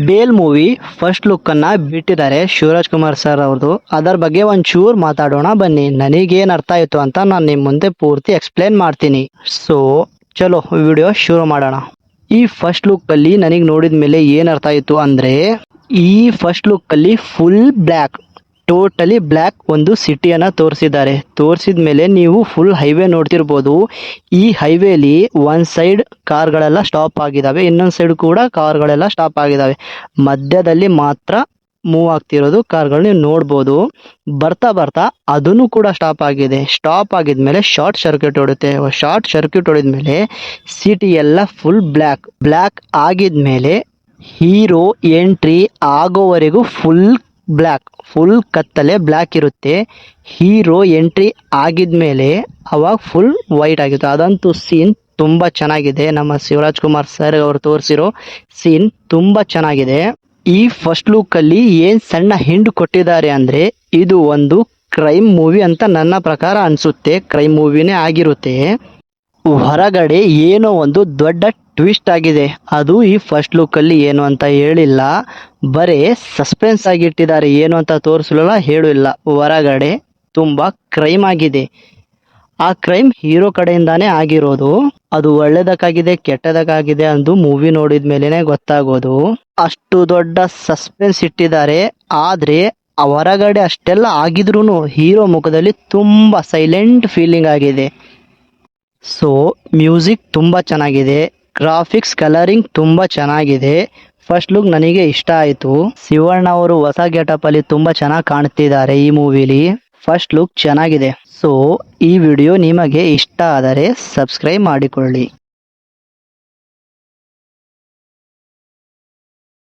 Bale movie first look ಅನ್ನ ಬಿಟ್ಟಿದ್ದಾರೆ Shivraj Kumar sir ಅವ್ರದ್ದು. ಅದರ ಬಗ್ಗೆ ಒಂಚೂರು ಮಾತಾಡೋಣ ಬನ್ನಿ. ನನಗೇನು ಅರ್ಥ ಆಯ್ತು ಅಂತ ನಾನು ನಿಮ್ಮ ಮುಂದೆ ಪೂರ್ತಿ ಎಕ್ಸ್ಪ್ಲೇನ್ ಮಾಡ್ತೀನಿ. ಸೊ ಚಲೋ ವಿಡಿಯೋ ಶುರು ಮಾಡೋಣ. ಈ ಫಸ್ಟ್ ಲುಕ್ ಅಲ್ಲಿ ನನಗೆ ನೋಡಿದ ಮೇಲೆ ಏನು ಅರ್ಥ ಆಯ್ತು ಅಂದ್ರೆ, ಈ ಫಸ್ಟ್ ಲುಕ್ ಅಲ್ಲಿ ಫುಲ್ ಬ್ಲ್ಯಾಕ್, ಟೋಟಲಿ ಬ್ಲ್ಯಾಕ್ ಒಂದು ಸಿಟಿಯನ್ನ ತೋರಿಸಿದ್ದಾರೆ. ತೋರಿಸಿದ ಮೇಲೆ ನೀವು ಫುಲ್ ಹೈವೇ ನೋಡ್ತಿರ್ಬೋದು. ಈ ಹೈವೇಲಿ ಒಂದ್ ಸೈಡ್ ಕಾರ್ಗಳೆಲ್ಲ ಸ್ಟಾಪ್ ಆಗಿದಾವೆ, ಇನ್ನೊಂದ್ ಸೈಡ್ ಕೂಡ ಕಾರ್ಗಳೆಲ್ಲ ಸ್ಟಾಪ್ ಆಗಿದಾವೆ. ಮಧ್ಯದಲ್ಲಿ ಮಾತ್ರ ಮೂವ್ ಆಗ್ತಿರೋದು ಕಾರ್ಗಳು ನೀವು ನೋಡ್ಬೋದು. ಬರ್ತಾ ಬರ್ತಾ ಅದನ್ನು ಕೂಡ ಸ್ಟಾಪ್ ಆಗಿದೆ. ಸ್ಟಾಪ್ ಆಗಿದ್ಮೇಲೆ ಶಾರ್ಟ್ ಸರ್ಕ್ಯೂಟ್ ಹೊಡುತ್ತೆ. ಶಾರ್ಟ್ ಸರ್ಕ್ಯೂಟ್ ಹೊಡೆದ್ಮೇಲೆ ಸಿಟಿ ಎಲ್ಲ ಫುಲ್ ಬ್ಲ್ಯಾಕ್. ಬ್ಲ್ಯಾಕ್ ಆಗಿದ್ಮೇಲೆ ಹೀರೋ ಎಂಟ್ರಿ ಆಗೋವರೆಗೂ ಫುಲ್ ಬ್ಲ್ಯಾಕ್, ಫುಲ್ ಕತ್ತಲೆ ಬ್ಲ್ಯಾಕ್ ಇರುತ್ತೆ. ಹೀರೋ ಎಂಟ್ರಿ ಆಗಿದ್ಮೇಲೆ ಅವಾಗ ಫುಲ್ ವೈಟ್ ಆಗಿತ್ತು. ಅದಂತೂ ಸೀನ್ ತುಂಬಾ ಚೆನ್ನಾಗಿದೆ. ನಮ್ಮ ಶಿವರಾಜ್ ಕುಮಾರ್ ಸರ್ ಅವರು ತೋರಿಸಿರೋ ಸೀನ್ ತುಂಬಾ ಚೆನ್ನಾಗಿದೆ. ಈ ಫಸ್ಟ್ ಲುಕ್ ಅಲ್ಲಿ ಏನ್ ಸಣ್ಣ ಹಿಂಡ್ ಕೊಟ್ಟಿದ್ದಾರೆ ಅಂದ್ರೆ, ಇದು ಒಂದು ಕ್ರೈಮ್ ಮೂವಿ ಅಂತ ನನ್ನ ಪ್ರಕಾರ ಅನ್ಸುತ್ತೆ. ಕ್ರೈಮ್ ಮೂವಿನೇ ಆಗಿರುತ್ತೆ. ಹೊರಗಡೆ ಏನೋ ಒಂದು ದೊಡ್ಡ ಟ್ವಿಸ್ಟ್ ಆಗಿದೆ. ಅದು ಈ ಫಸ್ಟ್ ಲುಕ್ ಅಲ್ಲಿ ಏನು ಅಂತ ಹೇಳಿಲ್ಲ, ಬರೇ ಸಸ್ಪೆನ್ಸ್ ಆಗಿಟ್ಟಿದ್ದಾರೆ. ಏನು ಅಂತ ತೋರಿಸಲಿಲ್ಲ, ಹೇಳಿಲ್ಲ. ಹೊರಗಡೆ ತುಂಬಾ ಕ್ರೈಮ್ ಆಗಿದೆ. ಆ ಕ್ರೈಮ್ ಹೀರೋ ಕಡೆಯಿಂದಾನೇ ಆಗಿರೋದು. ಅದು ಒಳ್ಳೇದಕ್ಕಾಗಿದೆ ಕೆಟ್ಟದಕ್ಕಾಗಿದೆ ಅಂದು ಮೂವಿ ನೋಡಿದ ಮೇಲೆನೆ ಗೊತ್ತಾಗೋದು. ಅಷ್ಟು ದೊಡ್ಡ ಸಸ್ಪೆನ್ಸ್ ಇಟ್ಟಿದ್ದಾರೆ. ಆದ್ರೆ ಹೊರಗಡೆ ಅಷ್ಟೆಲ್ಲ ಆಗಿದ್ರೂ ಹೀರೋ ಮುಖದಲ್ಲಿ ತುಂಬಾ ಸೈಲೆಂಟ್ ಫೀಲಿಂಗ್ ಆಗಿದೆ. ಸೊ ಮ್ಯೂಸಿಕ್ ತುಂಬಾ ಚೆನ್ನಾಗಿದೆ, ಗ್ರಾಫಿಕ್ಸ್ ಕಲರಿಂಗ್ ತುಂಬಾ ಚೆನ್ನಾಗಿದೆ. ಫಸ್ಟ್ ಲುಕ್ ನನಗೆ ಇಷ್ಟ ಆಯಿತು. ಶಿವಣ್ಣ ಅವರು ಹೊಸ ಗೆಟಪ್ ಅಲ್ಲಿ ತುಂಬಾ ಚೆನ್ನಾಗಿ ಕಾಣ್ತಿದ್ದಾರೆ ಈ ಮೂವಿಲಿ. ಫಸ್ಟ್ ಲುಕ್ ಚೆನ್ನಾಗಿದೆ. ಸೊ ಈ ವಿಡಿಯೋ ನಿಮಗೆ ಇಷ್ಟ ಆದರೆ ಸಬ್ಸ್ಕ್ರೈಬ್ ಮಾಡಿಕೊಳ್ಳಿ.